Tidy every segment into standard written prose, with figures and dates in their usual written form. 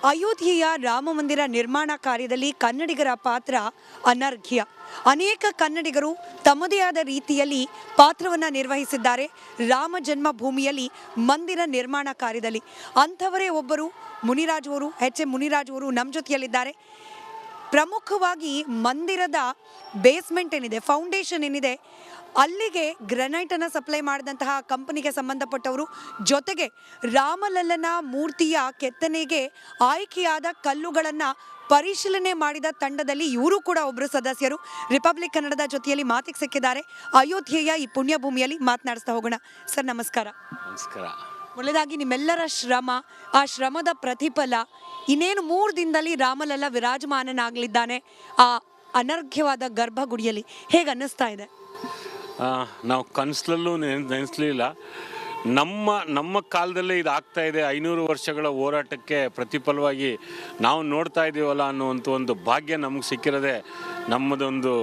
ಅಯೋಧ್ಯೆಯ ರಾಮ ಮಂದಿರ ನಿರ್ಮಾಣ ಕಾರ್ಯದಲ್ಲಿ ಕನ್ನಡಿಗರ ಪಾತ್ರ ಅನರ್ಘ್ಯ. ಅನೇಕ ಕನ್ನಡಿಗರು ತಮ್ಮದೇ ಆದ ರೀತಿಯಲ್ಲಿ ಪಾತ್ರವನ್ನು ನಿರ್ವಹಿಸಿದ್ದಾರೆ ರಾಮ ಜನ್ಮಭೂಮಿಯಲ್ಲಿ ಮಂದಿರ ನಿರ್ಮಾಣ ಕಾರ್ಯದಲ್ಲಿ. ಅಂಥವರೇ ಒಬ್ಬರು ಮುನಿರಾಜು ಅವರು, ಎಚ್.ಎಂ. ಮುನಿರಾಜು ಅವರು ನಮ್ಮ ಜೊತೆಯಲ್ಲಿದ್ದಾರೆ. ಪ್ರಮುಖವಾಗಿ ಮಂದಿರದ ಬೇಸ್ಮೆಂಟ್ ಏನಿದೆ, ಫೌಂಡೇಶನ್ ಏನಿದೆ, ಅಲ್ಲಿಗೆ ಗ್ರನೈಟನ್ನು ಸಪ್ಲೈ ಮಾಡಿದಂತಹ ಕಂಪನಿಗೆ ಸಂಬಂಧಪಟ್ಟವರು, ಜೊತೆಗೆ ರಾಮಲಲ್ಲನ ಮೂರ್ತಿಯ ಕೆತ್ತನೆಗೆ ಆಯ್ಕೆಯಾದ ಕಲ್ಲುಗಳನ್ನು ಪರಿಶೀಲನೆ ಮಾಡಿದ ತಂಡದಲ್ಲಿ ಇವರು ಕೂಡ ಒಬ್ಬರು ಸದಸ್ಯರು. ರಿಪಬ್ಲಿಕ್ ಕನ್ನಡದ ಜೊತೆಯಲ್ಲಿ ಮಾತಿಗೆ ಸಿಕ್ಕಿದ್ದಾರೆ. ಅಯೋಧ್ಯೆಯ ಈ ಪುಣ್ಯಭೂಮಿಯಲ್ಲಿ ಮಾತನಾಡಿಸ್ತಾ ಹೋಗೋಣ. ಸರ್ ನಮಸ್ಕಾರ. ನಮಸ್ಕಾರ. ಮೊದಲಾಗಿ ನಿಮ್ಮೆಲ್ಲರ ಶ್ರಮ, ಆ ಶ್ರಮದ ಪ್ರತಿಫಲ ಇನ್ನೇನು 3 ದಿನದಲ್ಲಿ ರಾಮಲಲ್ಲ ವಿರಾಜಮಾನನಾಗಲಿದ್ದಾನೆ ಆ ಅನರ್ಘ್ಯವಾದ ಗರ್ಭಗುಡಿಯಲ್ಲಿ. ಹೇಗೆ ಅನ್ನಿಸ್ತಾ ಇದೆ? ನಾವು ಕನಸಲ್ಲೂ ನೆನೆಸಲಿಲ್ಲ. ನಮ್ಮ ಕಾಲದಲ್ಲೇ ಇದು ಆಗ್ತಾ ಇದೆ. 500 ವರ್ಷಗಳ ಹೋರಾಟಕ್ಕೆ ಪ್ರತಿಫಲವಾಗಿ ನಾವು ನೋಡ್ತಾ ಇದ್ದೀವಲ್ಲ ಅನ್ನುವಂಥ ಒಂದು ಭಾಗ್ಯ ನಮಗೆ ಸಿಕ್ಕಿರೋದೆ ನಮ್ಮದೊಂದು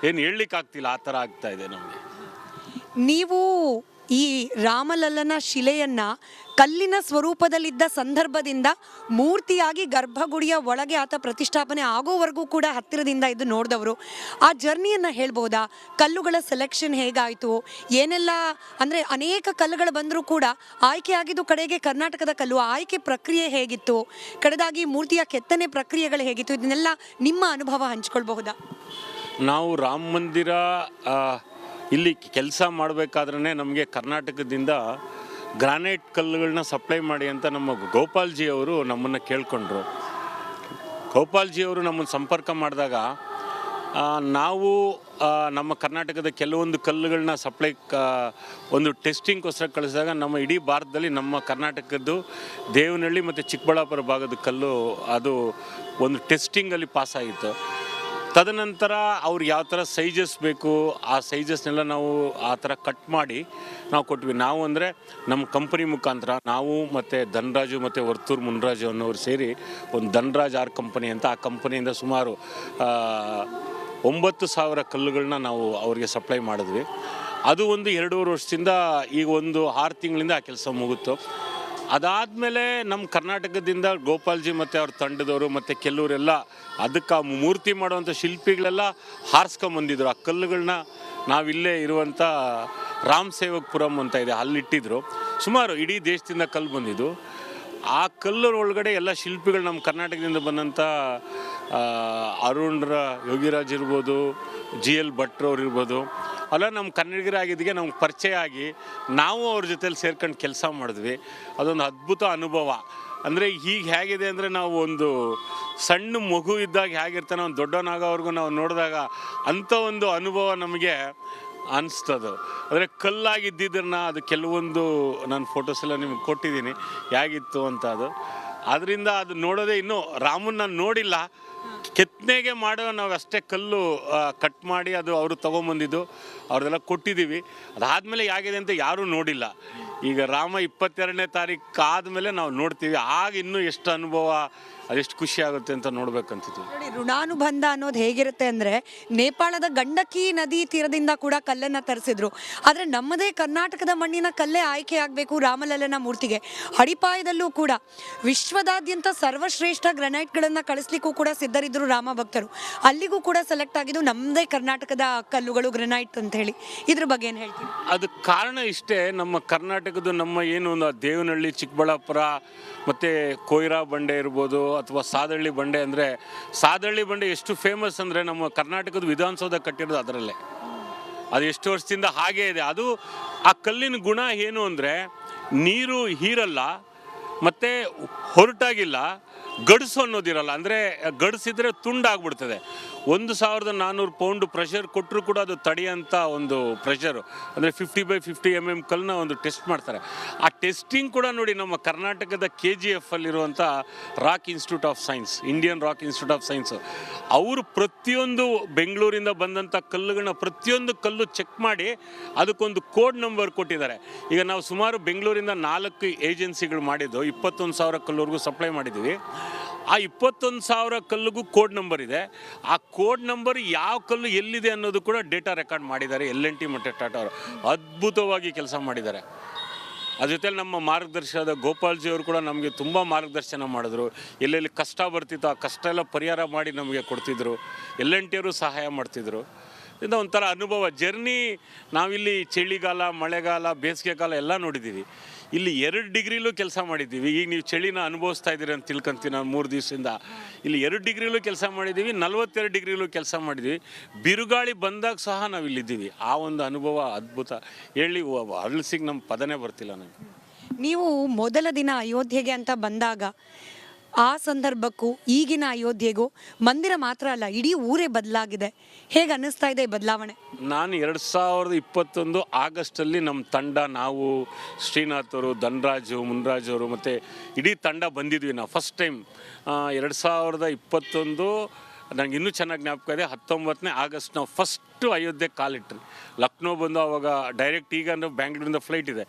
ಏನು ಹೇಳಲಿಕ್ಕಾಗ್ತಿಲ್ಲ, ಆ ಥರ ಆಗ್ತಾ ಇದೆ ನಮಗೆ. ನೀವು ಈ ರಾಮಲಲ್ಲನ ಶಿಲೆಯನ್ನ ಕಲ್ಲಿನ ಸ್ವರೂಪದಲ್ಲಿದ್ದ ಸಂದರ್ಭದಿಂದ ಮೂರ್ತಿಯಾಗಿ ಗರ್ಭಗುಡಿಯ ಒಳಗೆ ಆತ ಪ್ರತಿಷ್ಠಾಪನೆ ಆಗೋವರೆಗೂ ಕೂಡ ಹತ್ತಿರದಿಂದ ಇದು ನೋಡಿದವರು. ಆ ಜರ್ನಿಯನ್ನು ಹೇಳ್ಬೋದಾ? ಕಲ್ಲುಗಳ ಸೆಲೆಕ್ಷನ್ ಹೇಗಾಯಿತು, ಏನೆಲ್ಲ ಅಂದರೆ ಅನೇಕ ಕಲ್ಲುಗಳು ಬಂದರೂ ಕೂಡ ಆಯ್ಕೆ ಆಗಿದ್ದು ಕಡೆಗೆ ಕರ್ನಾಟಕದ ಕಲ್ಲು, ಆಯ್ಕೆ ಪ್ರಕ್ರಿಯೆ ಹೇಗಿತ್ತು, ಕಡೆದಾಗಿ ಮೂರ್ತಿಯ ಕೆತ್ತನೆ ಪ್ರಕ್ರಿಯೆಗಳು ಹೇಗಿತ್ತು, ಇದನ್ನೆಲ್ಲ ನಿಮ್ಮ ಅನುಭವ ಹಂಚ್ಕೊಳ್ಬಹುದಾ? ನಾವು ರಾಮ ಮಂದಿರ ಇಲ್ಲಿ ಕೆಲಸ ಮಾಡಬೇಕಾದ್ರೆ ನಮಗೆ ಕರ್ನಾಟಕದಿಂದ ಗ್ರಾನೈಟ್ ಕಲ್ಲುಗಳನ್ನ ಸಪ್ಲೈ ಮಾಡಿ ಅಂತ ನಮ್ಮ ಗೋಪಾಲ್ಜಿ ಅವರು ನಮ್ಮನ್ನು ಕೇಳಿಕೊಂಡ್ರು. ಗೋಪಾಲ್ಜಿ ಅವರು ನಮ್ಮನ್ನು ಸಂಪರ್ಕ ಮಾಡಿದಾಗ ನಾವು ನಮ್ಮ ಕರ್ನಾಟಕದ ಕೆಲವೊಂದು ಕಲ್ಲುಗಳನ್ನ ಸಪ್ಲೈ ಒಂದು ಟೆಸ್ಟಿಂಗ್ಗೋಸ್ಕರ ಕಳಿಸಿದಾಗ ನಮ್ಮ ಇಡೀ ಭಾರತದಲ್ಲಿ ನಮ್ಮ ಕರ್ನಾಟಕದ್ದು ದೇವನಹಳ್ಳಿ ಮತ್ತು ಚಿಕ್ಕಬಳ್ಳಾಪುರ ಭಾಗದ ಕಲ್ಲು ಅದು ಒಂದು ಟೆಸ್ಟಿಂಗಲ್ಲಿ ಪಾಸಾಗಿತ್ತು. ತದನಂತರ ಅವ್ರಿಗೆ ಯಾವ ಥರ ಸೈಜಸ್ ಬೇಕು ಆ ಸೈಜಸ್ನೆಲ್ಲ ನಾವು ಆ ಥರ ಕಟ್ ಮಾಡಿ ನಾವು ಕೊಟ್ವಿ. ನಾವು ಅಂದರೆ ನಮ್ಮ ಕಂಪನಿ ಮುಖಾಂತರ ನಾವು ಮತ್ತು ಧನರಾಜು ಮತ್ತು ವರ್ತೂರು ಮುನಿರಾಜು ಅನ್ನೋರು ಸೇರಿ ಒಂದು ಧನರಾಜ್ ಆರ್ ಕಂಪನಿ ಅಂತ, ಆ ಕಂಪನಿಯಿಂದ ಸುಮಾರು 9,000 ಕಲ್ಲುಗಳನ್ನ ನಾವು ಅವರಿಗೆ ಸಪ್ಲೈ ಮಾಡಿದ್ವಿ. ಅದು ಒಂದು 2.5 ವರ್ಷದಿಂದ ಈಗ ಒಂದು 6 ತಿಂಗಳಿಂದ ಆ ಕೆಲಸ ಮುಗಿತು. ಅದಾದಮೇಲೆ ನಮ್ಮ ಕರ್ನಾಟಕದಿಂದ ಗೋಪಾಲ್ಜಿ ಮತ್ತು ಅವ್ರ ತಂಡದವರು ಮತ್ತು ಕೆಲವರೆಲ್ಲ ಅದಕ್ಕೆ ಆ ಮೂರ್ತಿ ಮಾಡುವಂಥ ಶಿಲ್ಪಿಗಳೆಲ್ಲ ಹಾರಿಸ್ಕೊಂಬಂದಿದ್ರು. ಆ ಕಲ್ಲುಗಳನ್ನ ನಾವಿಲ್ಲೇ ಇರುವಂಥ ರಾಮ್ ಸೇವಕ್ಪುರಂ ಅಂತ ಇದೆ, ಅಲ್ಲಿಟ್ಟಿದ್ರು. ಸುಮಾರು ಇಡೀ ದೇಶದಿಂದ ಕಲ್ಲು ಬಂದಿದ್ದು. ಆ ಕಲ್ಲರ ಒಳಗಡೆ ಎಲ್ಲ ಶಿಲ್ಪಿಗಳು ನಮ್ಮ ಕರ್ನಾಟಕದಿಂದ ಬಂದಂಥ ಅರುಣ್ರ ಯೋಗಿರಾಜ್ ಇರ್ಬೋದು, GL ಭಟ್ರವ್ರು ಇರ್ಬೋದು, ಅಲ್ಲ ನಮ್ಮ ಕನ್ನಡಿಗರಾಗಿದ್ದಕ್ಕೆ ನಮ್ಗೆ ಪರಿಚಯ ಆಗಿ ನಾವು ಅವ್ರ ಜೊತೆಲಿ ಸೇರ್ಕೊಂಡು ಕೆಲಸ ಮಾಡಿದ್ವಿ. ಅದೊಂದು ಅದ್ಭುತ ಅನುಭವ. ಅಂದರೆ ಹೀಗೆ ಹೇಗಿದೆ ಅಂದರೆ ನಾವು ಒಂದು ಸಣ್ಣ ಮಗು ಇದ್ದಾಗ ಹೇಗಿರ್ತಾನೆ ಒಂದು ದೊಡ್ಡವನಾಗೋವರೆಗೂ ನಾವು ನೋಡಿದಾಗ ಅಂಥ ಒಂದು ಅನುಭವ ನಮಗೆ ಅನಿಸ್ತದು. ಅಂದರೆ ಕಲ್ಲಾಗಿದ್ದಿದ್ದನ್ನು ಅದು ಕೆಲವೊಂದು ನಾನು ಫೋಟೋಸ್ ಎಲ್ಲ ನಿಮಗೆ ಕೊಟ್ಟಿದ್ದೀನಿ ಹೇಗಿತ್ತು ಅಂತ. ಅದು ಅದರಿಂದ ಅದು ನೋಡೋದೇ, ಇನ್ನೂ ರಾಮನ್ನ ನಾನು ನೋಡಿಲ್ಲ, ಕೆತ್ತನೆಗೆ ಮಾಡೋ ನಾವು ಅಷ್ಟೇ ಕಲ್ಲು ಕಟ್ ಮಾಡಿ ಅದು ಅವರು ತೊಗೊಂಬಂದಿದ್ದು ಅವ್ರದ್ದೆಲ್ಲ ಕೊಟ್ಟಿದ್ದೀವಿ. ಅದಾದಮೇಲೆ ಹೇಗಿದೆ ಅಂತ ಯಾರೂ ನೋಡಿಲ್ಲ. ಈಗ ರಾಮ 22ನೇ ತಾರೀಕು ಆದಮೇಲೆ ನಾವು ನೋಡ್ತೀವಿ. ಆಗ ಇನ್ನೂ ಎಷ್ಟು ಅನುಭವ, ಅದೆಷ್ಟು ಖುಷಿ ಆಗುತ್ತೆ ಅಂತ ನೋಡ್ಬೇಕಂತಿದ್ವಿ. ನೋಡಿ, ಋಣಾನುಬಂಧ ಅನ್ನೋದು ಹೇಗಿರುತ್ತೆ ಅಂದರೆ, ನೇಪಾಳದ ಗಂಡಕಿ ನದಿ ತೀರದಿಂದ ಕೂಡ ಕಲ್ಲನ್ನು ತರಿಸಿದ್ರು. ಆದರೆ ನಮ್ಮದೇ ಕರ್ನಾಟಕದ ಮಣ್ಣಿನ ಕಲ್ಲೇ ಆಯ್ಕೆ ಆಗಬೇಕು ರಾಮಲಲ್ಲನ ಮೂರ್ತಿಗೆ. ಅಡಿಪಾಯದಲ್ಲೂ ಕೂಡ ವಿಶ್ವದಾದ್ಯಂತ ಸರ್ವಶ್ರೇಷ್ಠ ಗ್ರನೈಟ್ಗಳನ್ನು ಕಳಿಸ್ಲಿಕ್ಕೂ ಕೂಡ ಸಿದ್ಧರಿದ್ದರು ರಾಮ ಭಕ್ತರು. ಅಲ್ಲಿಗೂ ಕೂಡ ಸೆಲೆಕ್ಟ್ ಆಗಿದ್ದು ನಮ್ಮದೇ ಕರ್ನಾಟಕದ ಕಲ್ಲುಗಳು, ಗ್ರನೈಟ್ ಅಂತ ಹೇಳಿ. ಇದ್ರ ಬಗ್ಗೆ ಏನು ಹೇಳ್ತೀವಿ? ಅದಕ್ಕೆ ಕಾರಣ ಇಷ್ಟೇ, ನಮ್ಮ ಕರ್ನಾಟಕದ ನಮ್ಮ ಏನು ಒಂದು ದೇವನಹಳ್ಳಿ, ಚಿಕ್ಕಬಳ್ಳಾಪುರ ಮತ್ತು ಕೊಯ್ರಾ ಬಂಡೆ ಇರ್ಬೋದು ಅಥವಾ ಸಾದಳ್ಳಿ ಬಂಡೆ. ಅಂದರೆ ಸಾದಳ್ಳಿ ಬಂಡೆ ಎಷ್ಟು ಫೇಮಸ್ ಅಂದರೆ ನಮ್ಮ ಕರ್ನಾಟಕದ ವಿಧಾನಸೌಧ ಕಟ್ಟಿರೋದು ಅದರಲ್ಲೇ. ಅದು ಎಷ್ಟು ವರ್ಷದಿಂದ ಹಾಗೇ ಇದೆ. ಅದು ಆ ಕಲ್ಲಿನ ಗುಣ ಏನು ಅಂದರೆ ನೀರು ಹೀರಲ್ಲ ಮತ್ತು ಹೊರಟಾಗಿಲ್ಲ, ಗಡ್ಸು ಅನ್ನೋದಿರಲ್ಲ. ಅಂದರೆ ಗಡ್ಸಿದ್ರೆ ತುಂಡಾಗ್ಬಿಡ್ತದೆ. 1,400 ಪೌಂಡ್ ಪ್ರೆಷರ್ ಕೊಟ್ಟರು ಕೂಡ ಅದು ತಡೆಯೋಂಥ ಒಂದು ಪ್ರೆಷರು. ಅಂದರೆ 50/50 mm ಕಲ್ಲನ್ನ ಒಂದು ಟೆಸ್ಟ್ ಮಾಡ್ತಾರೆ. ಆ ಟೆಸ್ಟಿಂಗ್ ಕೂಡ ನೋಡಿ, ನಮ್ಮ ಕರ್ನಾಟಕದ KGF ಅಲ್ಲಿರುವಂಥ rock institute of science, Indian rock institute of science, ಅವರು ಪ್ರತಿಯೊಂದು ಬೆಂಗಳೂರಿಂದ ಬಂದಂಥ ಕಲ್ಲುಗಳನ್ನ ಪ್ರತಿಯೊಂದು ಕಲ್ಲು ಚೆಕ್ ಮಾಡಿ ಅದಕ್ಕೊಂದು ಕೋಡ್ ನಂಬರ್ ಕೊಟ್ಟಿದ್ದಾರೆ. ಈಗ ನಾವು ಸುಮಾರು ಬೆಂಗಳೂರಿಂದ 4 ಏಜೆನ್ಸಿಗಳು ಮಾಡಿದ್ದು 21,000 ಕಲ್ಲುವರೆಗೂ ಸಪ್ಲೈ ಮಾಡಿದ್ದೀವಿ. ಆ 21,000 ಕಲ್ಲಿಗೂ ಕೋಡ್ ನಂಬರ್ ಇದೆ. ಆ ಕೋಡ್ ನಂಬರ್ ಯಾವ ಕಲ್ಲು ಎಲ್ಲಿದೆ ಅನ್ನೋದು ಕೂಡ ಡೇಟಾ ರೆಕಾರ್ಡ್ ಮಾಡಿದ್ದಾರೆ. L&T ಮತ್ತು ಟಾಟಾ ಅವರು ಅದ್ಭುತವಾಗಿ ಕೆಲಸ ಮಾಡಿದ್ದಾರೆ. ಅದ್ರ ಜೊತೆಲಿ ನಮ್ಮ ಮಾರ್ಗದರ್ಶನದ ಗೋಪಾಲ್ಜಿ ಅವರು ಕೂಡ ನಮಗೆ ತುಂಬ ಮಾರ್ಗದರ್ಶನ ಮಾಡಿದ್ರು. ಎಲ್ಲೆಲ್ಲಿ ಕಷ್ಟ ಬರ್ತಿತ್ತು ಆ ಕಷ್ಟ ಎಲ್ಲ ಪರಿಹಾರ ಮಾಡಿ ನಮಗೆ ಕೊಡ್ತಿದ್ರು. ಎಲ್ಲಂಟಿಯವರು ಸಹಾಯ ಮಾಡ್ತಿದ್ರು. ಇದು ಒಂಥರ ಅನುಭವ ಜರ್ನಿ. ನಾವಿಲ್ಲಿ ಚಳಿಗಾಲ, ಮಳೆಗಾಲ, ಬೇಸಿಗೆಗಾಲ ಎಲ್ಲ ನೋಡಿದ್ದೀವಿ. ಇಲ್ಲಿ 2 ಡಿಗ್ರಿಲೂ ಕೆಲಸ ಮಾಡಿದ್ದೀವಿ. ಈಗ ನೀವು ಚಳಿನ ಅನುಭವಿಸ್ತಾ ಇದ್ದೀರಿ ಅಂತ ತಿಳ್ಕೊಂತೀನಿ. ನಾನು 3 ದಿವಸದಿಂದ ಇಲ್ಲಿ 2 ಡಿಗ್ರಿಲೂ ಕೆಲಸ ಮಾಡಿದ್ದೀವಿ, 42 ಡಿಗ್ರಿಲೂ ಕೆಲಸ ಮಾಡಿದ್ದೀವಿ. ಬಿರುಗಾಳಿ ಬಂದಾಗ ಸಹ ನಾವು ಇಲ್ಲಿದ್ದೀವಿ. ಆ ಒಂದು ಅನುಭವ ಅದ್ಭುತ. ಹೇಳಿ ಅರಳಿಸಿಗೆ ನಮ್ಮ ಪದನೇ ಬರ್ತಿಲ್ಲ ನನಗೆ. ನೀವು ಮೊದಲ ದಿನ ಅಯೋಧ್ಯೆಗೆ ಅಂತ ಬಂದಾಗ ಆ ಸಂದರ್ಭಕ್ಕೂ ಈಗಿನ ಅಯೋಧ್ಯೆಗೂ ಮಂದಿರ ಮಾತ್ರ ಅಲ್ಲ, ಇಡೀ ಊರೇ ಬದಲಾಗಿದೆ. ಹೇಗೆ ಅನ್ನಿಸ್ತಾ ಇದೆ ಬದಲಾವಣೆ? ನಾನು 2021 ಆಗಸ್ಟಲ್ಲಿ ನಮ್ಮ ತಂಡ, ನಾವು ಶ್ರೀನಾಥ್ ಅವರು, ಧನ್ರಾಜು, ಮುನ್ರಾಜ್ ಅವರು ಮತ್ತು ಇಡೀ ತಂಡ ಬಂದಿದ್ವಿ. ನಾವು ಫಸ್ಟ್ ಟೈಮ್ 2021 ನನಗೆ ಇನ್ನೂ ಚೆನ್ನಾಗಿ ಜ್ಞಾಪಕ ಇದೆ. 19ನೇ ಆಗಸ್ಟ್ ನಾವು ಫಸ್ಟು ಅಯೋಧ್ಯೆಗೆ ಕಾಲಿಟ್ರಿ. ಲಕ್ನೋ ಬಂದು ಆವಾಗ ಡೈರೆಕ್ಟ್, ಈಗ ನಾವು ಬ್ಯಾಂಗ್ಳೂರಿಂದ ಫ್ಲೈಟ್ ಇದೆ,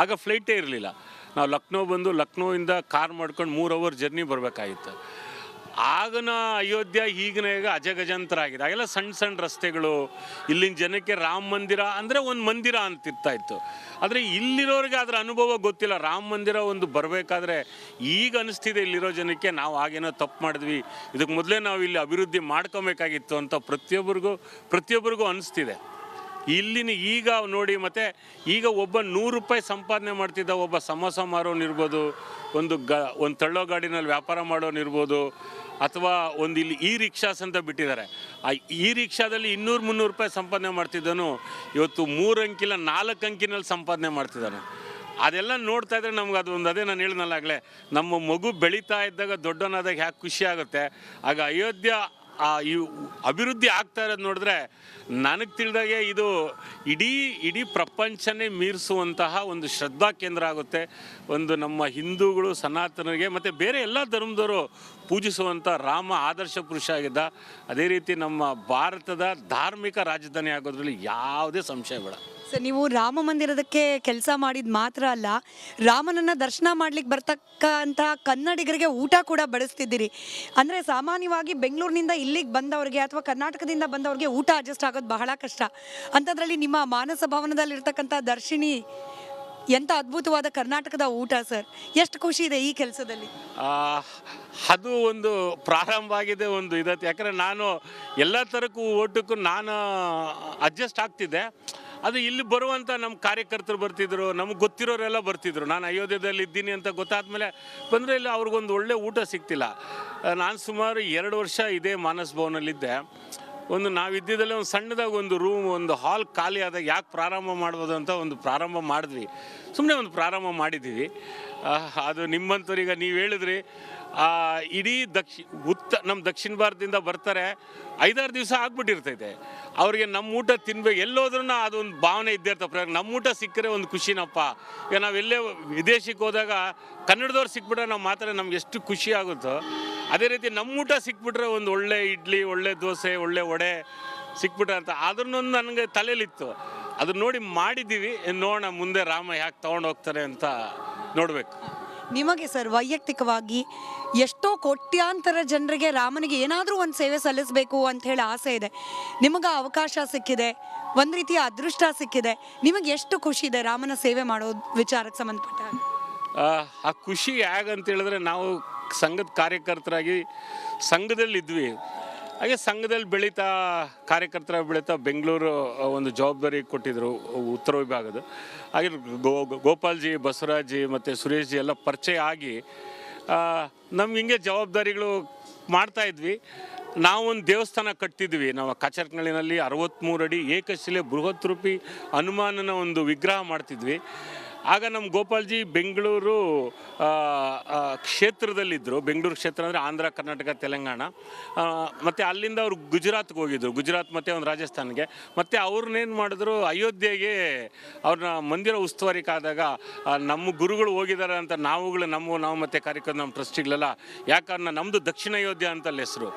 ಆಗ ಫ್ಲೈಟೇ ಇರಲಿಲ್ಲ. ನಾವು ಲಕ್ನೋ ಬಂದು ಲಕ್ನೋಯಿಂದ ಕಾರ್ ಮಾಡ್ಕೊಂಡು 3 ಅವರ್ ಜರ್ನಿ ಬರಬೇಕಾಗಿತ್ತು. ಆಗನ ಅಯೋಧ್ಯ ಈಗಿನ ಈಗ ಅಜಗಜಾಂತರ ಆಗಿದೆ. ಆಗೆಲ್ಲ ಸಣ್ಣ ಸಣ್ಣ ರಸ್ತೆಗಳು. ಇಲ್ಲಿನ ಜನಕ್ಕೆ ರಾಮ ಮಂದಿರ ಅಂದರೆ ಒಂದು ಮಂದಿರ ಅಂತಿರ್ತಾ ಇತ್ತು. ಆದರೆ ಇಲ್ಲಿರೋರಿಗೆ ಅದರ ಅನುಭವ ಗೊತ್ತಿಲ್ಲ. ರಾಮ ಮಂದಿರ ಒಂದು ಬರಬೇಕಾದ್ರೆ ಈಗ ಅನಿಸ್ತಿದೆ ಇಲ್ಲಿರೋ ಜನಕ್ಕೆ, ನಾವು ಆಗೇನೋ ತಪ್ಪು ಮಾಡಿದ್ವಿ, ಇದಕ್ಕೆ ಮೊದಲೇ ನಾವು ಇಲ್ಲಿ ಅಭಿವೃದ್ಧಿ ಮಾಡ್ಕೊಬೇಕಾಗಿತ್ತು ಅಂತ ಪ್ರತಿಯೊಬ್ಬರಿಗೂ ಅನಿಸ್ತಿದೆ. ಇಲ್ಲಿನ ಈಗ ನೋಡಿ, ಮತ್ತು ಈಗ ಒಬ್ಬ 100 ರೂಪಾಯಿ ಸಂಪಾದನೆ ಮಾಡ್ತಿದ್ದ ಒಬ್ಬ ಸಮೋಸ ಮಾರೋನಿರ್ಬೋದು, ಒಂದು ತಳ್ಳೋ ಗಾಡಿನಲ್ಲಿ ವ್ಯಾಪಾರ ಮಾಡೋನಿರ್ಬೋದು, ಅಥವಾ ಒಂದು ಇಲ್ಲಿ ಈ ರಿಕ್ಷಾಸ್ ಅಂತ ಬಿಟ್ಟಿದ್ದಾರೆ. ಆ ಈ ರಿಕ್ಷಾದಲ್ಲಿ 200-300 ರೂಪಾಯಿ ಸಂಪಾದನೆ ಮಾಡ್ತಿದ್ದನು ಇವತ್ತು 3 ಅಂಕಿಲ 4 ಅಂಕಿನಲ್ಲಿ ಸಂಪಾದನೆ ಮಾಡ್ತಿದ್ದಾನೆ. ಅದೆಲ್ಲ ನೋಡ್ತಾ ಇದ್ರೆ ನಮ್ಗೆ ಅದೇ ನಾನು ಹೇಳಿದ್ನಲ್ಲಾಗಲೇ, ನಮ್ಮ ಮಗು ಬೆಳೀತಾ ಇದ್ದಾಗ ದೊಡ್ಡವನಾದಾಗ ಹ್ಯಾಕೆ ಖುಷಿ ಆಗುತ್ತೆ. ಆಗ ಅಯೋಧ್ಯ ಈ ಅಭಿವೃದ್ಧಿ ಆಗ್ತಾ ಇರೋದು ನೋಡಿದ್ರೆ ನನಗೆ ತಿಳಿದಾಗೆ ಇದು ಇಡೀ ಪ್ರಪಂಚನೇ ಮೀರಿಸುವಂತಹ ಒಂದು ಶ್ರದ್ಧಾ ಕೇಂದ್ರ ಆಗುತ್ತೆ. ಒಂದು ನಮ್ಮ ಹಿಂದೂಗಳು, ಸನಾತನರಿಗೆ ಮತ್ತು ಬೇರೆ ಎಲ್ಲ ಧರ್ಮದವರು ಪೂಜಿಸುವಂಥ ರಾಮ ಆದರ್ಶ ಪುರುಷ ಆಗಿದ್ದ. ಅದೇ ರೀತಿ ನಮ್ಮ ಭಾರತದ ಧಾರ್ಮಿಕ ರಾಜಧಾನಿ ಆಗೋದ್ರಲ್ಲಿ ಯಾವುದೇ ಸಂಶಯ ಬೇಡ. ಸರ್, ನೀವು ರಾಮ ಮಂದಿರದಕ್ಕೆ ಕೆಲಸ ಮಾಡಿದ ಮಾತ್ರ ಅಲ್ಲ, ರಾಮನನ್ನ ದರ್ಶನ ಮಾಡ್ಲಿಕ್ಕೆ ಬರ್ತಕ್ಕಂಥ ಕನ್ನಡಿಗರಿಗೆ ಊಟ ಕೂಡ ಬಡಿಸ್ತಿದ್ದೀರಿ. ಅಂದರೆ ಸಾಮಾನ್ಯವಾಗಿ ಬೆಂಗಳೂರಿನಿಂದ ಇಲ್ಲಿಗೆ ಬಂದವ್ರಿಗೆ ಅಥವಾ ಕರ್ನಾಟಕದಿಂದ ಬಂದವ್ರಿಗೆ ಊಟ ಅಡ್ಜಸ್ಟ್ ಆಗೋದು ಬಹಳ ಕಷ್ಟ. ಅಂಥದ್ರಲ್ಲಿ ನಿಮ್ಮ ಮಾನಸ ಭವನದಲ್ಲಿರ್ತಕ್ಕಂಥ ದರ್ಶಿನಿ ಎಂಥ ಅದ್ಭುತವಾದ ಕರ್ನಾಟಕದ ಊಟ ಸರ್. ಎಷ್ಟು ಖುಷಿ ಇದೆ ಈ ಕೆಲಸದಲ್ಲಿ. ಅದು ಒಂದು ಪ್ರಾರಂಭ ಆಗಿದೆ, ಒಂದು ಇದತ್ತು. ಯಾಕಂದರೆ ನಾನು ಎಲ್ಲ ಥರಕ್ಕೂ ಊಟಕ್ಕೂ ನಾನು ಅಡ್ಜಸ್ಟ್ ಆಗ್ತಿದ್ದೆ. ಅದು ಇಲ್ಲಿ ಬರುವಂಥ ನಮ್ಮ ಕಾರ್ಯಕರ್ತರು ಬರ್ತಿದ್ರು, ನಮಗೆ ಗೊತ್ತಿರೋರೆಲ್ಲ ಬರ್ತಿದ್ರು. ನಾನು ಅಯೋಧ್ಯೆಯಲ್ಲಿ ಇದ್ದೀನಿ ಅಂತ ಗೊತ್ತಾದ್ಮೇಲೆ ಬಂದರೆ ಇಲ್ಲಿ ಅವ್ರಿಗೊಂದು ಒಳ್ಳೆ ಊಟ ಸಿಗ್ತಿಲ್ಲ. ನಾನು ಸುಮಾರು 2 ವರ್ಷ ಇದೇ ಮಾನಸ್ ಭವನಲ್ಲಿದ್ದೆ. ನಾವಿದ್ದಿದ್ದಲ್ಲೇ ಒಂದು ಸಣ್ಣದಾಗಿ ಒಂದು ರೂಮ್, ಒಂದು ಹಾಲ್ ಖಾಲಿ ಆದಾಗ ಯಾಕೆ ಪ್ರಾರಂಭ ಮಾಡ್ಬೋದು ಅಂತ ಒಂದು ಪ್ರಾರಂಭ ಮಾಡಿದ್ವಿ. ಸುಮ್ಮನೆ ಒಂದು ಪ್ರಾರಂಭ ಮಾಡಿದ್ದೀವಿ. ಅದು ನಿಮ್ಮಂಥವ್ರೀಗ ನೀವು ಹೇಳಿದ್ರಿ, ಇಡೀ ನಮ್ಮ ದಕ್ಷಿಣ ಭಾರತದಿಂದ ಬರ್ತಾರೆ, 5-6 ದಿವಸ ಆಗ್ಬಿಟ್ಟಿರ್ತೈತೆ. ಅವ್ರಿಗೆ ನಮ್ಮ ಊಟ ತಿನ್ಬೇಕು, ಎಲ್ಲೋದ್ರೂ ಅದೊಂದು ಭಾವನೆ ಇದ್ದೇ ಇರ್ತಪ್ಪ. ನಮ್ಮ ಊಟ ಸಿಕ್ಕರೆ ಒಂದು ಖುಷಿನಪ್ಪ. ಈಗ ನಾವೆಲ್ಲೇ ವಿದೇಶಕ್ಕೆ ಹೋದಾಗ ಕನ್ನಡದವ್ರು ಸಿಕ್ಬಿಟ್ರೆ ನಾವು ಮಾತ್ರ ನಮ್ಗೆ ಎಷ್ಟು ಖುಷಿ ಆಗುತ್ತೋ, ಅದೇ ರೀತಿ ನಮ್ಮ ಊಟ ಸಿಕ್ಬಿಟ್ರೆ ಒಂದು ಒಳ್ಳೆ ಇಡ್ಲಿ, ಒಳ್ಳೆ ದೋಸೆ, ಒಳ್ಳೆ ವಡೆ ಸಿಕ್ಬಿಟ್ರೆ ಅಂತ ಅದನ್ನೊಂದು ನನಗೆ ತಲೆಯಲ್ಲಿತ್ತು. ಅದನ್ನ ನೋಡಿ ಮಾಡಿದ್ದೀವಿ. ನೋಡೋಣ ಮುಂದೆ ರಾಮ ಯಾಕೆ ತೊಗೊಂಡು ಹೋಗ್ತಾರೆ ಅಂತ ನೋಡಬೇಕು. ನಿಮಗೆ ಸರ್ ವೈಯಕ್ತಿಕವಾಗಿ ಎಷ್ಟೋ ಕೋಟ್ಯಾಂತರ ಜನರಿಗೆ ರಾಮನಿಗೆ ಏನಾದರೂ ಒಂದು ಸೇವೆ ಸಲ್ಲಿಸಬೇಕು ಅಂತ ಹೇಳಿ ಆಸೆ ಇದೆ. ನಿಮಗೆ ಅವಕಾಶ ಸಿಕ್ಕಿದೆ, ಒಂದು ರೀತಿಯ ಅದೃಷ್ಟ ಸಿಕ್ಕಿದೆ. ನಿಮಗೆ ಎಷ್ಟು ಖುಷಿ ಇದೆ ರಾಮನ ಸೇವೆ ಮಾಡೋ ವಿಚಾರಕ್ಕೆ ಸಂಬಂಧಪಟ್ಟ? ಆ ಖುಷಿ ಹೇಗಂತ ಹೇಳಿದ್ರೆ, ನಾವು ಸಂಘದ ಕಾರ್ಯಕರ್ತರಾಗಿ ಸಂಘದಲ್ಲಿದ್ವಿ. ಹಾಗೆ ಸಂಘದಲ್ಲಿ ಕಾರ್ಯಕರ್ತರಾಗಿ ಬೆಳೀತಾ ಬೆಂಗಳೂರು ಒಂದು ಜವಾಬ್ದಾರಿ ಕೊಟ್ಟಿದ್ದರು ಉತ್ತರ ವಿಭಾಗದ. ಹಾಗೆ ಗೋಪಾಲ್ಜಿ, ಬಸವರಾಜ್ ಮತ್ತು ಸುರೇಶ್ ಜಿ ಎಲ್ಲ ಪರಿಚಯ ಆಗಿ ನಮ್ಗೆ ಹಿಂಗೆ ಜವಾಬ್ದಾರಿಗಳು ಮಾಡ್ತಾಯಿದ್ವಿ. ನಾವೊಂದು ದೇವಸ್ಥಾನ ಕಟ್ತಿದ್ವಿ. ನಾವು ಕಾಚರ್ಕನಹಳ್ಳಿನಲ್ಲಿ 63 ಅಡಿ ಏಕಶಿಲೆ ಬೃಹತ್ ರೂಪಿ ಹನುಮಾನನ ಒಂದು ವಿಗ್ರಹ ಮಾಡ್ತಿದ್ವಿ. ಆಗ ನಮ್ಮ ಗೋಪಾಲ್ಜಿ ಬೆಂಗಳೂರು ಕ್ಷೇತ್ರದಲ್ಲಿದ್ದರು. ಬೆಂಗಳೂರು ಕ್ಷೇತ್ರ ಅಂದರೆ ಆಂಧ್ರ, ಕರ್ನಾಟಕ, ತೆಲಂಗಾಣ. ಮತ್ತು ಅಲ್ಲಿಂದ ಅವರು ಗುಜರಾತ್ಗೆ ಹೋಗಿದ್ದರು, ಗುಜರಾತ್ ಮತ್ತು ಒಂದು ರಾಜಸ್ಥಾನ್ಗೆ. ಮತ್ತು ಅವ್ರನ್ನೇನು ಮಾಡಿದ್ರು, ಅಯೋಧ್ಯೆಗೆ ಅವ್ರನ್ನ ಮಂದಿರ ಉಸ್ತುವಾರಿಕಾದಾಗ ನಮ್ಮ ಗುರುಗಳು ಹೋಗಿದ್ದಾರೆ ಅಂತ ನಾವು ಮತ್ತು ಕಾರ್ಯಕ್ರಮ ನಮ್ಮ ಟ್ರಸ್ಟಿಗಳೆಲ್ಲ, ಯಾಕಂದ್ರೆ ನಮ್ಮದು ದಕ್ಷಿಣ ಅಯೋಧ್ಯ ಅಂತಲ್ಲಿ ಹೆಸರು.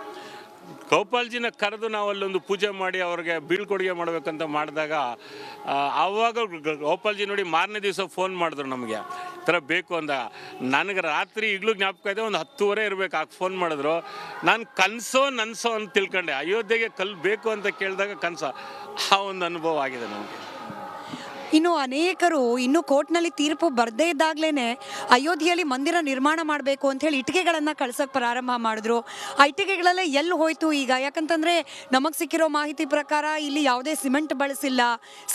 ಗೋಪಾಲ್ಜಿನ ಕರೆದು ನಾವು ಅಲ್ಲೊಂದು ಪೂಜೆ ಮಾಡಿ ಅವ್ರಿಗೆ ಬೀಳ್ಕೊಡುಗೆ ಮಾಡಬೇಕಂತ ಮಾಡಿದಾಗ ಆವಾಗ ಗೋಪಾಲ್ಜಿ ನೋಡಿ ಮಾರನೇ ದಿವಸ ಫೋನ್ ಮಾಡಿದ್ರು ನಮಗೆ, ಈ ಥರ ಬೇಕು ಅಂದ. ನನಗೆ ರಾತ್ರಿ ಈಗಲೂ ಜ್ಞಾಪಕ ಇದೆ, ಒಂದು 10:30 ಇರಬೇಕು. ಆಗ ಫೋನ್ ಮಾಡಿದ್ರು. ನಾನು ಕನಸೋ ಅಂತ ತಿಳ್ಕೊಂಡೆ. ಅಯೋಧ್ಯೆಗೆ ಬೇಕು ಅಂತ ಕೇಳಿದಾಗ ಕನಸು. ಆ ಒಂದು ಅನುಭವ ಆಗಿದೆ ನಮಗೆ. ಇನ್ನು ಅನೇಕರು ಇನ್ನು ಕೋರ್ಟ್ನಲ್ಲಿ ತೀರ್ಪು ಬರ್ದೇ ಇದ್ದಾಗ್ಲೇನೆ ಅಯೋಧ್ಯೆಯಲ್ಲಿ ಮಂದಿರ ನಿರ್ಮಾಣ ಮಾಡಬೇಕು ಅಂತ ಹೇಳಿ ಇಟ್ಟಿಗೆಗಳನ್ನ ಕಳ್ಸಕ್ ಪ್ರಾರಂಭ ಮಾಡಿದ್ರು. ಆ ಇಟ್ಟಿಗೆಗಳೆಲ್ಲ ಎಲ್ಲಿ ಹೋಯ್ತು ಈಗ? ಯಾಕಂತಂದ್ರೆ ನಮಗ್ ಸಿಕ್ಕಿರೋ ಮಾಹಿತಿ ಪ್ರಕಾರ ಇಲ್ಲಿ ಯಾವುದೇ ಸಿಮೆಂಟ್ ಬಳಸಿಲ್ಲ,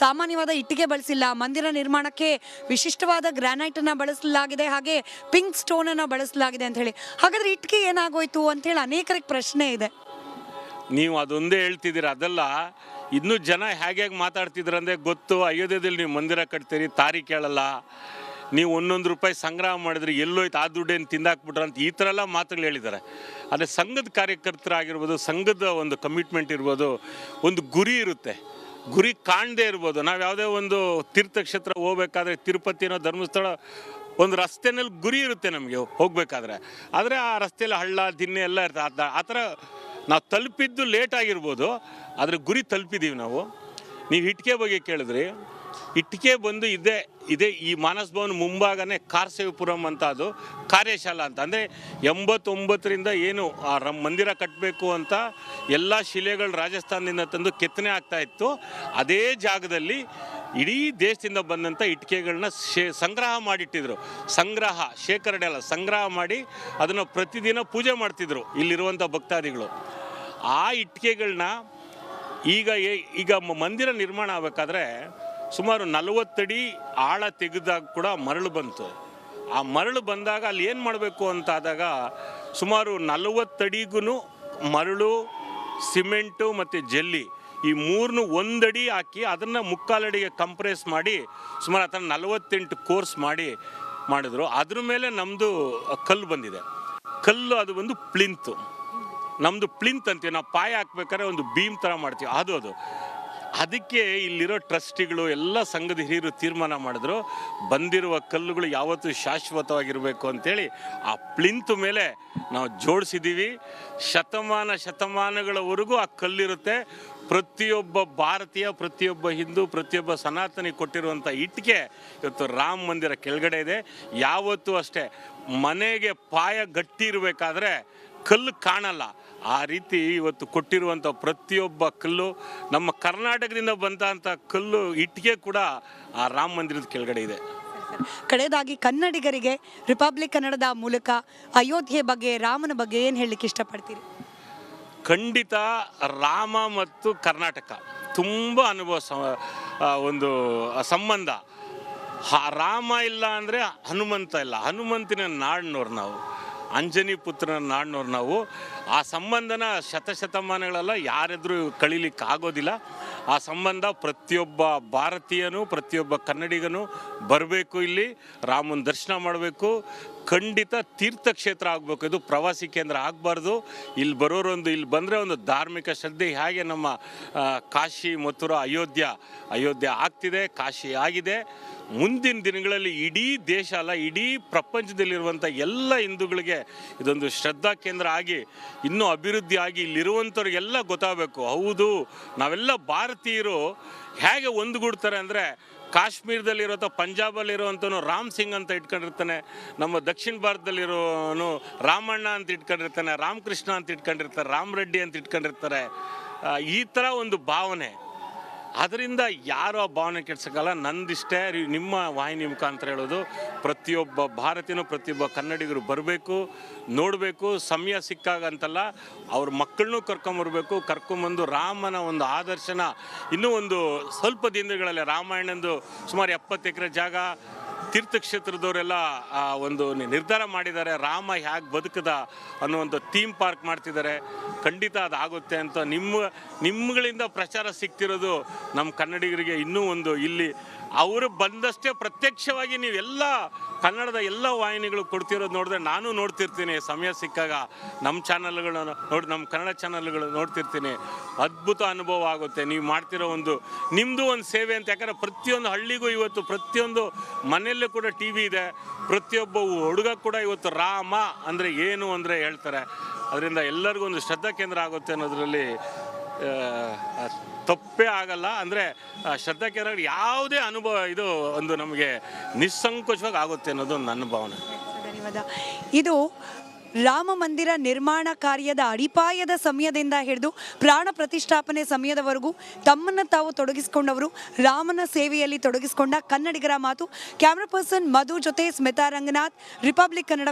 ಸಾಮಾನ್ಯವಾದ ಇಟ್ಟಿಗೆ ಬಳಸಿಲ್ಲ, ಮಂದಿರ ನಿರ್ಮಾಣಕ್ಕೆ ವಿಶಿಷ್ಟವಾದ ಗ್ರಾನೈಟ್ ಅನ್ನ ಬಳಸಲಾಗಿದೆ, ಹಾಗೆ ಪಿಂಕ್ ಸ್ಟೋನ್ ಅನ್ನ ಬಳಸಲಾಗಿದೆ ಅಂತ ಹೇಳಿ. ಹಾಗಾದ್ರೆ ಇಟ್ಟಿಗೆ ಏನಾಗೋಯ್ತು ಅಂತ ಹೇಳಿ ಅನೇಕರಿಗೆ ಪ್ರಶ್ನೆ ಇದೆ. ನೀವು ಅದೊಂದೇ ಹೇಳ್ತಿದ್ದೀರ, ಅದಲ್ಲ ಇನ್ನೂ ಜನ ಹೇಗೆ ಮಾತಾಡ್ತಿದ್ರಂದ್ರೆ ಗೊತ್ತು, ಅಯೋಧ್ಯೆಯಲ್ಲಿ ನೀವು ಮಂದಿರ ಕಟ್ತೀರಿ, ತಾರಿ ಕೇಳಲ್ಲ, ನೀವು 1 ರೂಪಾಯಿ ಸಂಗ್ರಹ ಮಾಡಿದ್ರಿ, ಎಲ್ಲೋಯ್ತು ಆ ದುಡ್ಡೇನು ತಿಂದಾಕ್ಬಿಟ್ರ ಅಂತ ಈ ಥರ ಎಲ್ಲ ಮಾತುಗಳು ಹೇಳಿದ್ದಾರೆ. ಆದರೆ ಸಂಘದ ಕಾರ್ಯಕರ್ತರಾಗಿರ್ಬೋದು, ಸಂಘದ ಒಂದು ಕಮಿಟ್ಮೆಂಟ್ ಇರ್ಬೋದು, ಒಂದು ಗುರಿ ಇರುತ್ತೆ, ಗುರಿ ಕಾಣದೇ ಇರ್ಬೋದು. ನಾವು ಯಾವುದೇ ಒಂದು ತೀರ್ಥಕ್ಷೇತ್ರ ಹೋಗ್ಬೇಕಾದ್ರೆ, ತಿರುಪತಿನೋ ಧರ್ಮಸ್ಥಳ, ಒಂದು ರಸ್ತೆನಲ್ಲಿ ಗುರಿ ಇರುತ್ತೆ ನಮಗೆ ಹೋಗ್ಬೇಕಾದ್ರೆ, ಆದರೆ ಆ ರಸ್ತೆಯಲ್ಲಿ ಹಳ್ಳ ದಿನ್ನೆ ಎಲ್ಲ ಇರ್ತದೆ. ಆ ಥರ ನಾವು ತಲುಪಿದ್ದು ಲೇಟ್ ಆಗಿರ್ಬೋದು, ಆದರೆ ಗುರಿ ತಲುಪಿದ್ದೀವಿ ನಾವು. ನೀವು ಇಟ್ಟಿಗೆ ಬಗ್ಗೆ ಕೇಳಿದ್ರಿ, ಇಟ್ಟಿಗೆ ಬಂದು ಇದೇ ಈ ಮಾನಸ್ ಭವನ ಮುಂಭಾಗನೇ ಕಾರ್ಸೇವಪುರಂ ಅಂತ, ಅದು ಕಾರ್ಯಶಾಲಾ ಅಂತ. ಅಂದರೆ 89ರಿಂದ ಏನು ಆ ಮಂದಿರ ಕಟ್ಟಬೇಕು ಅಂತ ಎಲ್ಲ ಶಿಲೆಗಳು ರಾಜಸ್ಥಾನದಿಂದ ತಂದು ಕೆತ್ತನೆ ಆಗ್ತಾ ಇತ್ತು, ಅದೇ ಜಾಗದಲ್ಲಿ ಇಡೀ ದೇಶದಿಂದ ಬಂದಂಥ ಇಟ್ಟಿಗೆಗಳನ್ನ ಸಂಗ್ರಹ ಮಾಡಿಟ್ಟಿದ್ರು. ಶೇಖರಣೆ ಅಲ್ಲ, ಸಂಗ್ರಹ ಮಾಡಿ ಅದನ್ನು ಪ್ರತಿದಿನ ಪೂಜೆ ಮಾಡ್ತಿದ್ರು ಇಲ್ಲಿರುವಂಥ ಭಕ್ತಾದಿಗಳು. ಆ ಇಟ್ಟಿಗೆಗಳನ್ನ ಈಗ ಮಂದಿರ ನಿರ್ಮಾಣ ಆಗಬೇಕಾದ್ರೆ ಸುಮಾರು 40 ಅಡಿ ಆಳ ತೆಗೆದಾಗ ಕೂಡ ಮರಳು ಬಂತು. ಆ ಮರಳು ಬಂದಾಗ ಅಲ್ಲಿ ಏನು ಮಾಡಬೇಕು ಅಂತಾದಾಗ ಸುಮಾರು 40 ಅಡಿಗೂ ಮರಳು, ಸಿಮೆಂಟು ಮತ್ತು ಜಲ್ಲಿ ಈ 3 1 ಅಡಿ ಹಾಕಿ ಅದನ್ನು 3/4 ಅಡಿಗೆ ಕಂಪ್ರೆಸ್ ಮಾಡಿ ಸುಮಾರು ಆ ಥರ 48 ಕೋರ್ಸ್ ಮಾಡಿದ್ರು. ಅದ್ರ ಮೇಲೆ ನಮ್ಮದು ಕಲ್ಲು ಬಂದಿದೆ. ಕಲ್ಲು ಅದು ಒಂದು ಪ್ಲಿಂತು, ನಮ್ಮದು ಪ್ಲಿಂತ್ ಅಂತೀವಿ ನಾವು. ಪಾಯ ಹಾಕ್ಬೇಕಾದ್ರೆ ಒಂದು ಬೀಮ್ ಥರ ಮಾಡ್ತೀವಿ, ಅದು ಅದಕ್ಕೆ ಇಲ್ಲಿರೋ ಟ್ರಸ್ಟಿಗಳು ಎಲ್ಲ ಸಂಘದ ಹಿರಿಯರು ತೀರ್ಮಾನ ಮಾಡಿದ್ರು, ಬಂದಿರುವ ಕಲ್ಲುಗಳು ಯಾವತ್ತೂ ಶಾಶ್ವತವಾಗಿರಬೇಕು ಅಂತೇಳಿ ಆ ಪ್ಲಿಂತ್ ಮೇಲೆ ನಾವು ಜೋಡಿಸಿದ್ದೀವಿ. ಶತಮಾನಗಳವರೆಗೂ ಆ ಕಲ್ಲಿರುತ್ತೆ. ಪ್ರತಿಯೊಬ್ಬ ಭಾರತೀಯ, ಪ್ರತಿಯೊಬ್ಬ ಹಿಂದೂ, ಪ್ರತಿಯೊಬ್ಬ ಸನಾತನಿ ಕೊಟ್ಟಿರುವಂಥ ಇಟ್ಟಿಗೆ ಇವತ್ತು ರಾಮ ಮಂದಿರ ಕೆಳಗಡೆ ಇದೆ. ಯಾವತ್ತೂ ಅಷ್ಟೇ ಮನೆಗೆ ಪಾಯ ಗಟ್ಟಿ ಇರಬೇಕಾದ್ರೆ ಕಲ್ಲು ಕಾಣಲ್ಲ, ಆ ರೀತಿ ಇವತ್ತು ಕೊಟ್ಟಿರುವಂಥ ಪ್ರತಿಯೊಬ್ಬ ಕಲ್ಲು, ನಮ್ಮ ಕರ್ನಾಟಕದಿಂದ ಬಂದಂಥ ಕಲ್ಲು ಇಟ್ಟಿಗೆ ಕೂಡ ಆ ರಾಮ ಮಂದಿರದ ಕೆಳಗಡೆ ಇದೆ. ಕಡೆಯದಾಗಿ ಕನ್ನಡಿಗರಿಗೆ ರಿಪಬ್ಲಿಕ್ ಕನ್ನಡದ ಮೂಲಕ ಅಯೋಧ್ಯೆ ಬಗ್ಗೆ, ರಾಮನ ಬಗ್ಗೆ ಏನು ಹೇಳಲಿಕ್ಕೆ ಇಷ್ಟಪಡ್ತೀರಿ? ಖಂಡಿತ ರಾಮ ಮತ್ತು ಕರ್ನಾಟಕ ತುಂಬ ಒಂದು ಸಂಬಂಧ. ರಾಮ ಇಲ್ಲ ಅಂದರೆ ಹನುಮಂತ ಇಲ್ಲ, ಹನುಮಂತಿನ ನಾಡಿನವ್ರು ನಾವು, ಅಂಜನಿ ಪುತ್ರನ ನಾಡಿನವ್ರು ನಾವು. ಆ ಸಂಬಂಧನ ಶತಮಾನಗಳೆಲ್ಲ ಯಾರೆದ್ರು ಕಳೀಲಿಕ್ಕೆ ಆಗೋದಿಲ್ಲ. ಆ ಸಂಬಂಧ ಪ್ರತಿಯೊಬ್ಬ ಭಾರತೀಯನು, ಪ್ರತಿಯೊಬ್ಬ ಕನ್ನಡಿಗನು ಬರಬೇಕು, ಇಲ್ಲಿ ರಾಮನ ದರ್ಶನ ಮಾಡಬೇಕು. ಖಂಡಿತ ತೀರ್ಥಕ್ಷೇತ್ರ ಆಗಬೇಕು, ಇದು ಪ್ರವಾಸಿ ಕೇಂದ್ರ ಆಗಬಾರ್ದು. ಇಲ್ಲಿ ಇಲ್ಲಿ ಬಂದರೆ ಒಂದು ಧಾರ್ಮಿಕ ಶ್ರದ್ಧೆ, ಹೇಗೆ ನಮ್ಮ ಕಾಶಿ, ಮಥುರಾ, ಅಯೋಧ್ಯ ಆಗ್ತಿದೆ, ಕಾಶಿ ಆಗಿದೆ. ಮುಂದಿನ ದಿನಗಳಲ್ಲಿ ಇಡೀ ದೇಶ ಅಲ್ಲ, ಇಡೀ ಪ್ರಪಂಚದಲ್ಲಿರುವಂಥ ಎಲ್ಲ ಹಿಂದೂಗಳಿಗೆ ಇದೊಂದು ಶ್ರದ್ಧಾ ಕೇಂದ್ರ ಆಗಿ ಇನ್ನೂ ಅಭಿವೃದ್ಧಿ ಆಗಿ ಇಲ್ಲಿರುವಂಥವ್ರಿಗೆಲ್ಲ ಗೊತ್ತಾಗಬೇಕು, ಹೌದು ನಾವೆಲ್ಲ ಭಾರತೀಯರು ಹೇಗೆ ಒಂದುಗೂಡ್ತಾರೆ ಅಂದರೆ, ಕಾಶ್ಮೀರದಲ್ಲಿರೋ ಪಂಜಾಬಲ್ಲಿರುವಂಥವನು ರಾಮ್ ಸಿಂಗ್ ಅಂತ ಇಟ್ಕೊಂಡಿರ್ತಾನೆ, ನಮ್ಮ ದಕ್ಷಿಣ ಭಾರತದಲ್ಲಿರೋನು ರಾಮಣ್ಣ ಅಂತ ಇಟ್ಕೊಂಡಿರ್ತಾನೆ, ರಾಮಕೃಷ್ಣ ಅಂತ ಇಟ್ಕೊಂಡಿರ್ತಾರೆ, ರಾಮ್ ರೆಡ್ಡಿ ಅಂತ ಇಟ್ಕೊಂಡಿರ್ತಾರೆ. ಈ ಥರ ಒಂದು ಭಾವನೆ, ಅದರಿಂದ ಯಾರು ಆ ಭಾವನೆ ಕೆಡ್ಸೋಕ್ಕಲ್ಲ. ನಂದಿಷ್ಟೇ ನಿಮ್ಮ ವಾಹಿನಿ ಮುಖಾಂತರ ಹೇಳೋದು, ಪ್ರತಿಯೊಬ್ಬ ಭಾರತೀಯನು, ಪ್ರತಿಯೊಬ್ಬ ಕನ್ನಡಿಗರು ಬರಬೇಕು, ನೋಡಬೇಕು. ಸಮಯ ಸಿಕ್ಕಾಗ ಅಂತಲ್ಲ, ಅವ್ರ ಮಕ್ಕಳನ್ನೂ ಕರ್ಕೊಂಬಂದು ರಾಮನ ಒಂದು ಆದರ್ಶನ ಇನ್ನೂ ಒಂದು ಸ್ವಲ್ಪ ದಿನಗಳಲ್ಲಿ, ರಾಮಾಯಣಂದು ಸುಮಾರು 70 ಎಕರೆ ಜಾಗ ತೀರ್ಥಕ್ಷೇತ್ರದವರೆಲ್ಲ ಒಂದು ನಿರ್ಧಾರ ಮಾಡಿದ್ದಾರೆ, ರಾಮ ಹೇಗೆ ಬದುಕದ ಅನ್ನುವಂಥ ಥೀಮ್ ಪಾರ್ಕ್ ಮಾಡ್ತಿದ್ದಾರೆ. ಖಂಡಿತ ಅದಾಗುತ್ತೆ ಅಂತ ನಿಮ್ಮಗಳಿಂದ ಪ್ರಚಾರ ಸಿಗ್ತಿರೋದು ನಮ್ಮ ಕನ್ನಡಿಗರಿಗೆ. ಇನ್ನೂ ಒಂದು ಇಲ್ಲಿ ಅವರು ಬಂದಷ್ಟೇ ಪ್ರತ್ಯಕ್ಷವಾಗಿ ನೀವೆಲ್ಲ ಕನ್ನಡದ ಎಲ್ಲ ವಾಹಿನಿಗಳು ಕೊಡ್ತಿರೋದು ನೋಡಿದ್ರೆ ನಾನು ನೋಡ್ತಿರ್ತೀನಿ, ಸಮಯ ಸಿಕ್ಕಾಗ ನಮ್ಮ ಚಾನಲ್ಗಳನ್ನು ನಮ್ಮ ಕನ್ನಡ ಚಾನಲ್ಗಳು ನೋಡ್ತಿರ್ತೀನಿ. ಅದ್ಭುತ ಅನುಭವ ಆಗುತ್ತೆ ನೀವು ಮಾಡ್ತಿರೋ ನಿಮ್ಮದು ಒಂದು ಸೇವೆ ಅಂತ. ಯಾಕಂದರೆ ಪ್ರತಿಯೊಂದು ಹಳ್ಳಿಗೂ ಇವತ್ತು, ಪ್ರತಿಯೊಂದು ಮನೆಯಲ್ಲೂ ಕೂಡ TV ಇದೆ, ಪ್ರತಿಯೊಬ್ಬ ಹುಡುಗ ಕೂಡ ಇವತ್ತು ರಾಮ ಅಂದರೆ ಏನು ಅಂದರೆ ಹೇಳ್ತಾರೆ. ಅದರಿಂದ ಎಲ್ಲರಿಗೂ ಒಂದು ಶ್ರದ್ಧಾ ಕೇಂದ್ರ ಆಗುತ್ತೆ ಅನ್ನೋದರಲ್ಲಿ ತಪ್ಪೇ ಆಗಲ್ಲ. ಅಂದರೆ ಶ್ರದ್ಧಾ ಕೇಂದ್ರ ಯಾವುದೇ ಅನುಭವ ಇದು ನಮಗೆ ನಿಸ್ಸಂಕೋಚವಾಗಿ ಆಗುತ್ತೆ ಅನ್ನೋದು ನನ್ನ ಭಾವನೆ. ಧನ್ಯವಾದ. ಇದು ರಾಮ ಮಂದಿರ ನಿರ್ಮಾಣ ಕಾರ್ಯದ ಅಡಿಪಾಯದ ಸಮಯದಿಂದ ಹಿಡಿದು ಪ್ರಾಣ ಪ್ರತಿಷ್ಠಾಪನೆ ಸಮಯದವರೆಗೂ ತಮ್ಮನ್ನು ತಾವು ತೊಡಗಿಸಿಕೊಂಡವರು, ರಾಮನ ಸೇವೆಯಲ್ಲಿ ತೊಡಗಿಸಿಕೊಂಡ ಕನ್ನಡಿಗರ ಮಾತು. ಕ್ಯಾಮ್ರಾ ಪರ್ಸನ್ ಮಧು ಜೊತೆ ಸ್ಮಿತಾ ರಂಗನಾಥ್, ರಿಪಬ್ಲಿಕ್ ಕನ್ನಡ.